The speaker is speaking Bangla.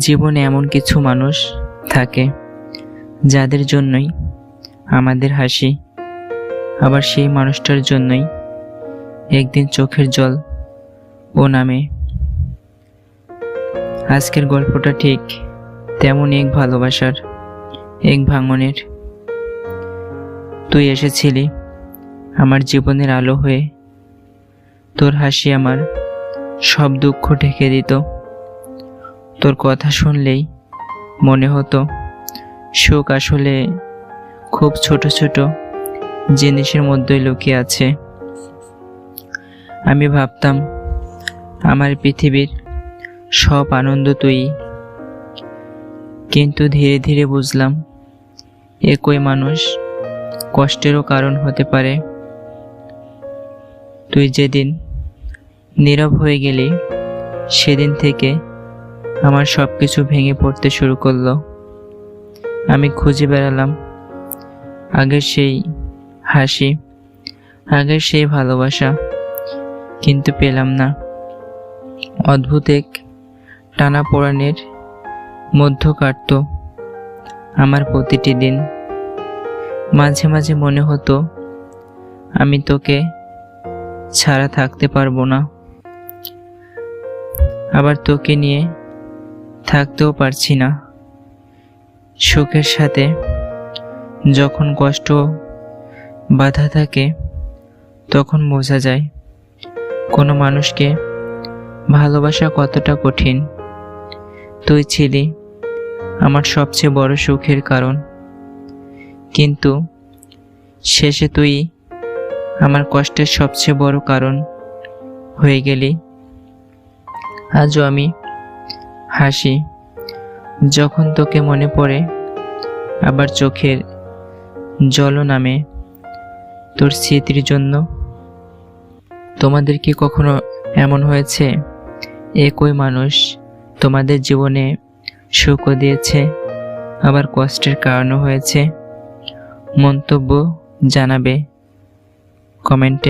জীবনে এমন কিছু মানুষ থাকে যাদের জন্যই আমাদের হাসি, আবার সেই মানুষটার জন্যই একদিন চোখের জল ও নামে। আজকের গল্পটা ঠিক তেমনই এক ভালোবাসার, এক ভাঙনের। তুই এসেছিলি আমার জীবনের আলো হয়ে, তোর হাসি আমার সব দুঃখ ঢেকে দিত। তোর কথা শুনলেই মনে হতো সুখ আসলে খুব ছোট ছোট জিনিসের মধ্যেই লুকিয়ে আছে। আমি ভাবতাম আমার পৃথিবীর সব আনন্দ তুই, কিন্তু ধীরে ধীরে বুঝলাম একই মানুষ কষ্টেরও কারণ হতে পারে। তুই যেদিন নীরব হয়ে গেলি, সেদিন থেকে আমার সব কিছু ভেঙে পড়তে শুরু করলো। আমি খুঁজে বেড়ালাম আগের সেই হাসি, আগের সেই ভালোবাসা, কিন্তু পেলাম না। অদ্ভুত এক টানাপোড়েনের মধ্য কাটত আমার প্রতিটি দিন। মাঝে মাঝে মনে হতো আমি তোকে ছাড়া থাকতে পারবো না, আবার তোকে নিয়ে থাকতেও পারছি না। সুখের সাথে যখন কষ্ট বাধা থাকে, তখন বোঝা যায় কোনো মানুষকে ভালোবাসা কতটা কঠিন। তুই ছিলি আমার সবচেয়ে বড় সুখের কারণ, কিন্তু শেষে তুই আমার কষ্টের সবচেয়ে বড় কারণ হয়ে গেলি। আজও আমি হাসি যখন তোকে মনে পড়ে, আবার চোখের জলও নামে তোর স্মৃতির জন্য। তোমাদের কি কখনো এমন হয়েছে একই মানুষ তোমাদের জীবনে সুখও দিয়েছে, আবার কষ্টের কারণও হয়েছে? মন্তব্য জানাবে কমেন্টে।